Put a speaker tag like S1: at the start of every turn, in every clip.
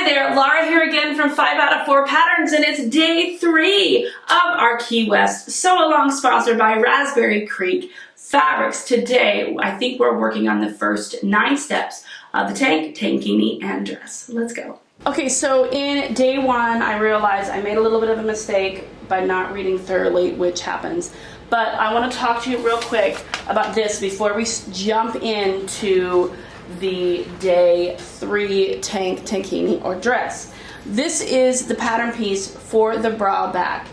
S1: Hi there, Laura here again from 5 out of 4 Patterns, and it's day 3 of our Key West sew-along sponsored by Raspberry Creek Fabrics. Today, I think we're working on the first 9 steps of the tank, tankini, and dress. Let's go. Okay, so in day 1, I realized I made a little bit of a mistake by not reading thoroughly, which happens. But I want to talk to you real quick about this before we jump into the day 3 tankini or dress. This is the pattern piece for the bra back,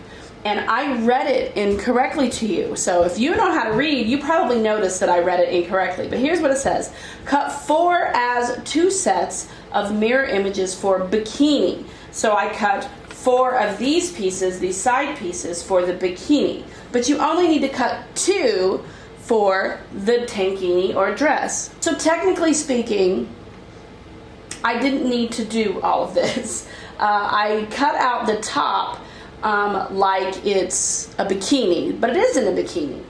S1: and I read it incorrectly to you. So if you know how to read, you probably noticed that I read it incorrectly. But here's what it says: cut 4 as 2 sets of mirror images for bikini. So I cut 4 of these pieces, these side pieces, for the bikini, but you only need to cut 2 for the tankini or dress. So technically speaking, I didn't need to do all of this. I cut out the top like it's a bikini, but it isn't a bikini.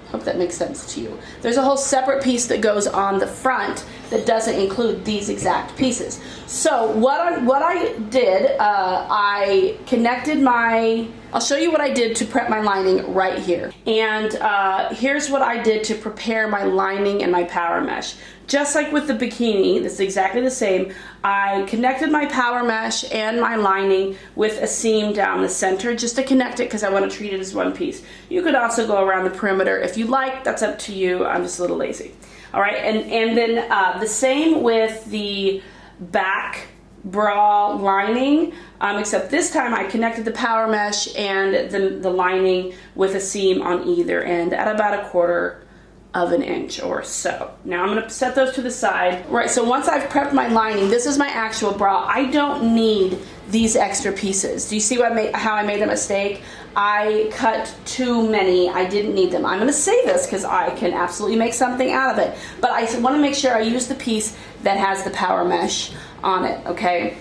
S1: Hope that makes sense to you. There's a whole separate piece that goes on the front that doesn't include these exact pieces. So what I did, I connected my, I'll show you what I did to prep my lining right here. And here's what I did to prepare my lining and my power mesh. Just like with the bikini, this is exactly the same. I connected my power mesh and my lining with a seam down the center just to connect it because I want to treat it as one piece. You could also go around the perimeter if you like, that's up to you. I'm just a little lazy. All right, and then the same with the back bra lining, except this time I connected the power mesh and the lining with a seam on either end at about 1/4 of an inch or so. Now I'm going to set those to the side. Right, so once I've prepped my lining, this is my actual bra. I don't need these extra pieces. Do you see how I made a mistake? I cut too many. I didn't need them. I'm going to say this because I can absolutely make something out of it, but I want to make sure I use the piece that has the power mesh on it, okay?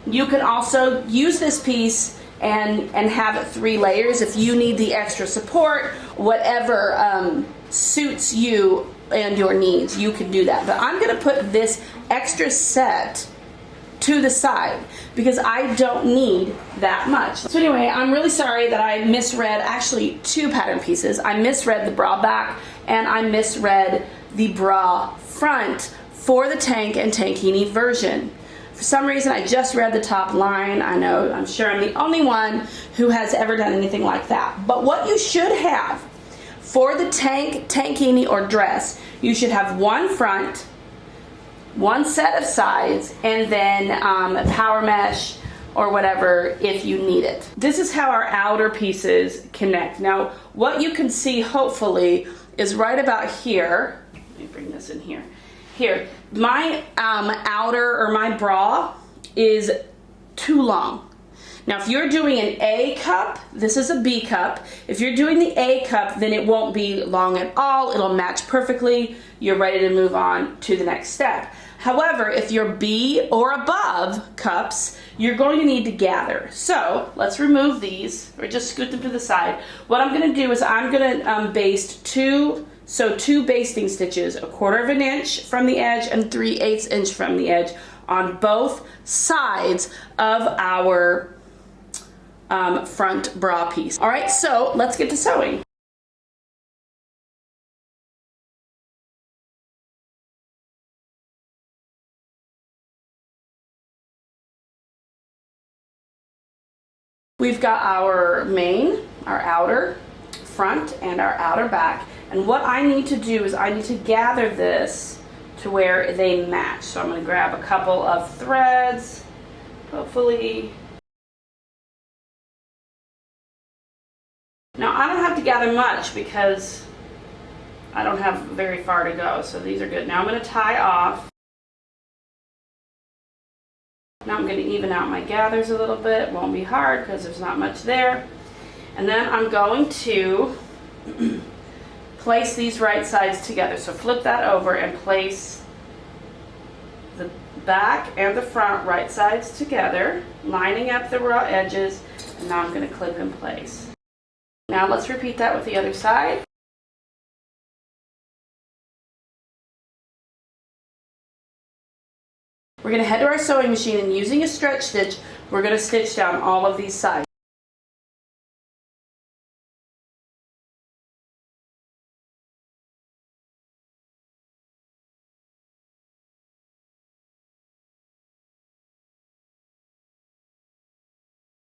S1: You can also use this piece and have it 3 layers if you need the extra support. Whatever suits you and your needs, you can do that. But I'm going to put this extra set to the side because I don't need that much. So anyway, I'm really sorry that I misread actually 2 pattern pieces. I misread the bra back and I misread the bra front for the tank and tankini version. For some reason, I just read the top line. I know, I'm sure I'm the only one who has ever done anything like that. But what you should have for the tankini or dress, you should have 1 front, 1 set of sides, and then a power mesh or whatever if you need it. This is how our outer pieces connect. Now, what you can see hopefully is right about here. Let me bring this in here. Here, my outer or my bra is too long. Now, if you're doing an A cup, this is a B cup. If you're doing the A cup, then it won't be long at all. It'll match perfectly. You're ready to move on to the next step. However, if you're B or above cups, you're going to need to gather. So let's remove these or just scoot them to the side. What I'm going to do is I'm going to baste 2 basting stitches, 1/4 of an inch from the edge and 3/8 inch from the edge on both sides of our front bra piece. All right, so let's get to sewing. We've got our main, our outer front, and our outer back. And what I need to do is I need to gather this to where they match. So I'm going to grab a couple of threads, hopefully. Now I don't have to gather much because I don't have very far to go, so these are good. Now I'm going to tie off. Now I'm going to even out my gathers a little bit. Won't be hard because there's not much there. And then I'm going to place these right sides together. So flip that over and place the back and the front right sides together, lining up the raw edges, and now I'm going to clip in place. Now let's repeat that with the other side. We're going to head to our sewing machine, and using a stretch stitch, we're going to stitch down all of these sides.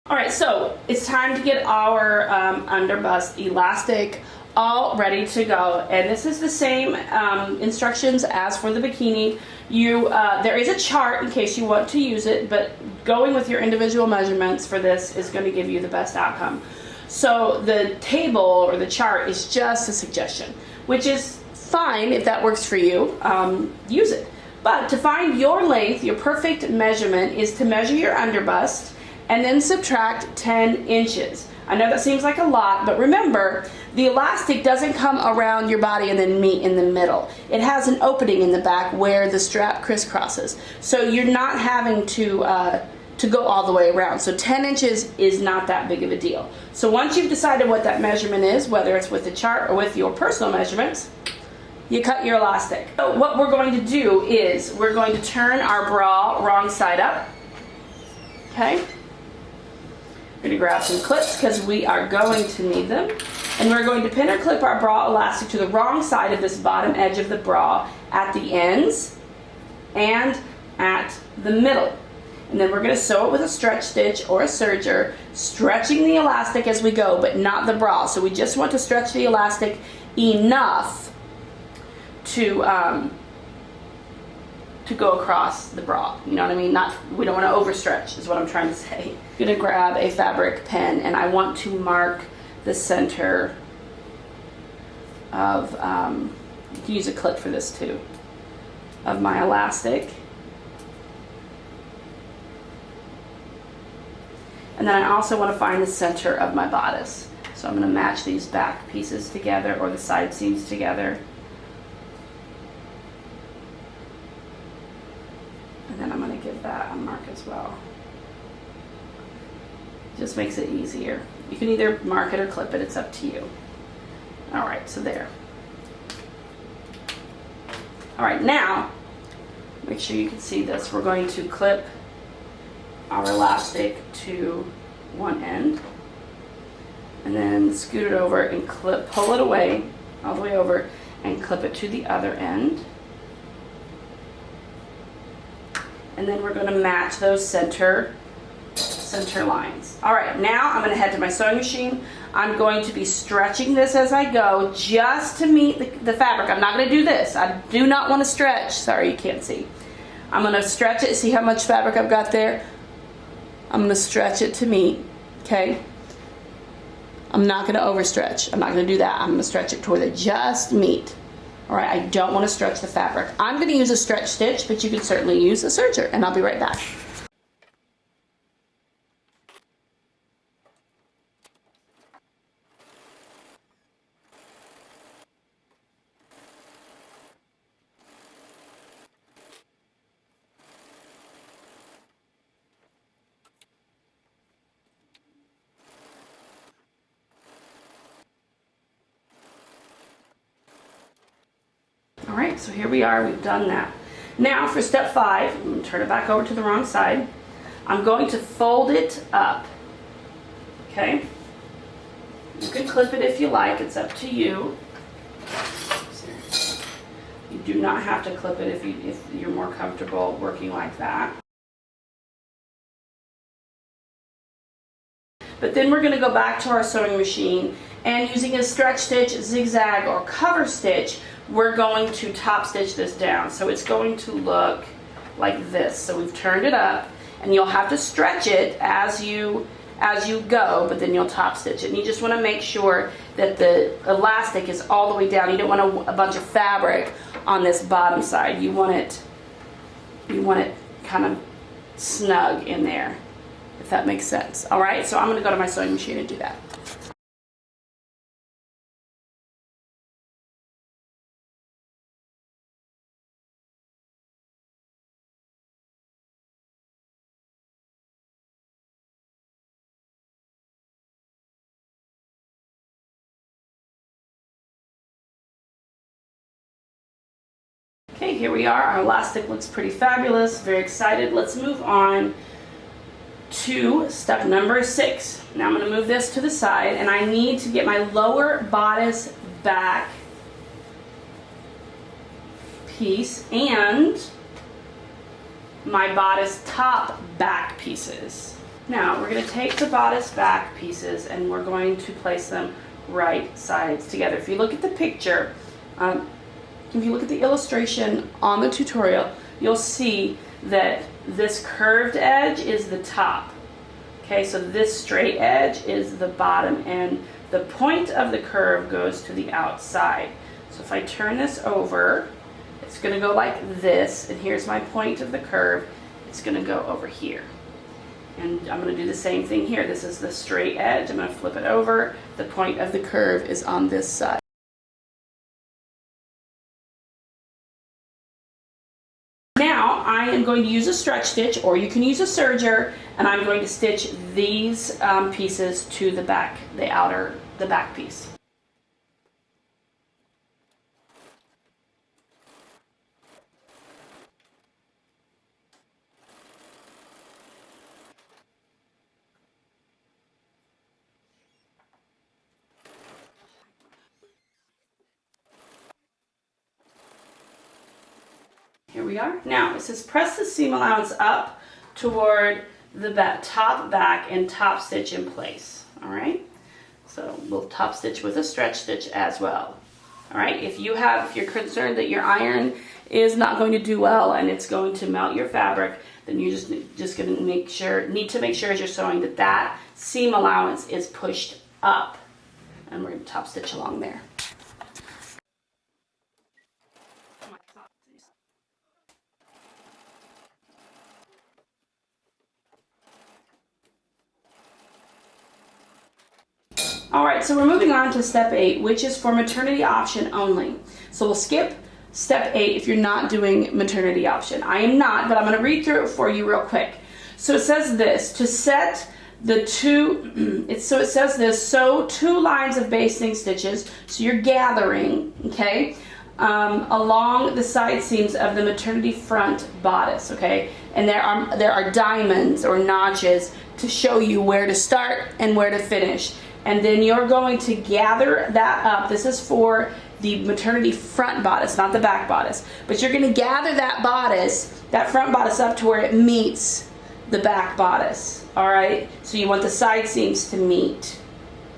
S1: Alright, so it's time to get our underbust elastic all ready to go, and this is the same instructions as for the bikini. There is a chart in case you want to use it, but going with your individual measurements for this is going to give you the best outcome. So the table or the chart is just a suggestion, which is fine if that works for you. Use it. But to find your length, your perfect measurement is to measure your underbust and then subtract 10 inches. I know that seems like a lot, but remember, the elastic doesn't come around your body and then meet in the middle. It has an opening in the back where the strap crisscrosses. So you're not having to go all the way around. So 10 inches is not that big of a deal. So once you've decided what that measurement is, whether it's with the chart or with your personal measurements, you cut your elastic. So what we're going to do is we're going to turn our bra wrong side up. Okay? We're going to grab some clips because we are going to need them. And we're going to pin or clip our bra elastic to the wrong side of this bottom edge of the bra at the ends and at the middle. And then we're going to sew it with a stretch stitch or a serger, stretching the elastic as we go, but not the bra. So we just want to stretch the elastic enough to go across the bra. You know what I mean? We don't want to overstretch is what I'm trying to say. I'm going to grab a fabric pen, and I want to mark the center of, you can use a clip for this too, of my elastic. And then I also want to find the center of my bodice. So I'm going to match these back pieces together, or the side seams together. And then I'm going to give that a mark as well. Just makes it easier. You can either mark it or clip it, it's up to you. Alright, so there. Alright, now, make sure you can see this. We're going to clip our elastic to one end, and then scoot it over and pull it away, all the way over, and clip it to the other end. And then we're going to match those center lines. Alright, now I'm going to head to my sewing machine. I'm going to be stretching this as I go just to meet the fabric. I'm not going to do this. I do not want to stretch. Sorry, you can't see. I'm going to stretch it. See how much fabric I've got there? I'm going to stretch it to meet. Okay? I'm not going to overstretch. I'm not going to do that. I'm going to stretch it toward the just meet. Alright, I don't want to stretch the fabric. I'm going to use a stretch stitch, but you can certainly use a serger, and I'll be right back. Alright, so here we are, we've done that. Now for step 5, I'm going to turn it back over to the wrong side. I'm going to fold it up. Okay? You can clip it if you like, it's up to you. You do not have to clip it if you're more comfortable working like that. But then we're going to go back to our sewing machine, and using a stretch stitch, zigzag, or cover stitch, we're going to top stitch this down. So it's going to look like this. So we've turned it up, and you'll have to stretch it as you go, but then you'll top stitch it. And you just want to make sure that the elastic is all the way down. You don't want a bunch of fabric on this bottom side. You want it kind of snug in there, if that makes sense. All right, so I'm going to go to my sewing machine and do that. Okay, here we are. Our elastic looks pretty fabulous. Very excited. Let's move on to step number 6. Now I'm going to move this to the side, and I need to get my lower bodice back piece and my bodice top back pieces. Now we're going to take the bodice back pieces and we're going to place them right sides together. If you look at the picture, if you look at the illustration on the tutorial, you'll see that this curved edge is the top. Okay, so this straight edge is the bottom, and the point of the curve goes to the outside. So if I turn this over, it's going to go like this, and here's my point of the curve. It's going to go over here. And I'm going to do the same thing here. This is the straight edge. I'm going to flip it over. The point of the curve is on this side. Now I am going to use a stretch stitch, or you can use a serger, and I'm going to stitch these pieces to the back, the back piece. Here we are. Now it says press the seam allowance up toward the top back and top stitch in place. All right. So we'll top stitch with a stretch stitch as well. All right. If you're concerned that your iron is not going to do well and it's going to melt your fabric, then you're just going to need to make sure as you're sewing that seam allowance is pushed up, and we're going to top stitch along there. All right, so we're moving on to step 8, which is for maternity option only. So we'll skip step 8 if you're not doing maternity option. I am not, but I'm going to read through it for you real quick. So it says this, to set the sew 2 lines of basting stitches, so you're gathering, okay, along the side seams of the maternity front bodice, okay, and there are diamonds or notches to show you where to start and where to finish. And then you're going to gather that up. This is for the maternity front bodice, not the back bodice. But you're going to gather that front bodice up to where it meets the back bodice. All right? So you want the side seams to meet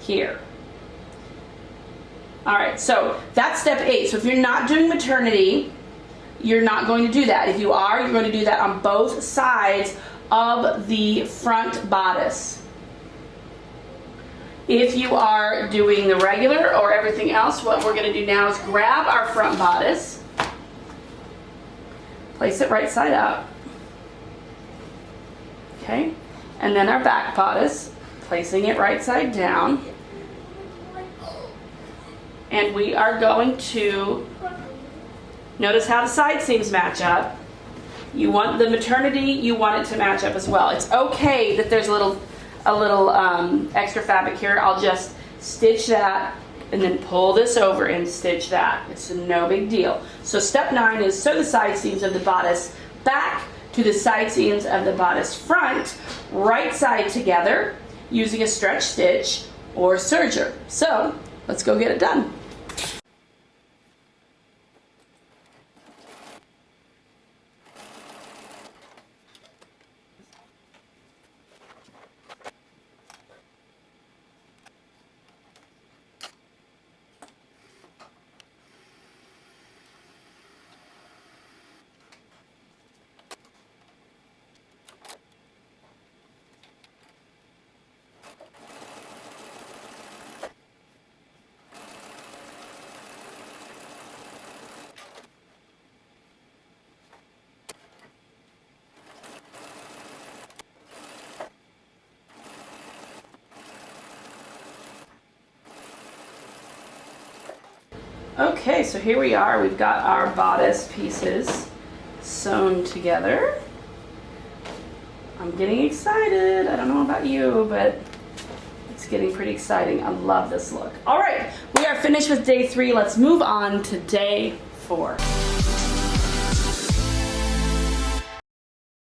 S1: here. All right, so that's step 8. So if you're not doing maternity, you're not going to do that. If you are, you're going to do that on both sides of the front bodice. If you are doing the regular or everything else, what we're going to do now is grab our front bodice, place it right side up, okay, and then our back bodice, placing it right side down, and we are going to notice how the side seams match up. You want the maternity, you want it to match up as well. It's okay that there's a little extra fabric here. I'll just stitch that and then pull this over and stitch that. It's no big deal. So step 9 is sew the side seams of the bodice back to the side seams of the bodice front, right side together, using a stretch stitch or serger. So let's go get it done. Okay, so here we are. We've got our bodice pieces sewn together. I'm getting excited. I don't know about you, but it's getting pretty exciting. I love this look. All right, we are finished with day 3. Let's move on to day 4.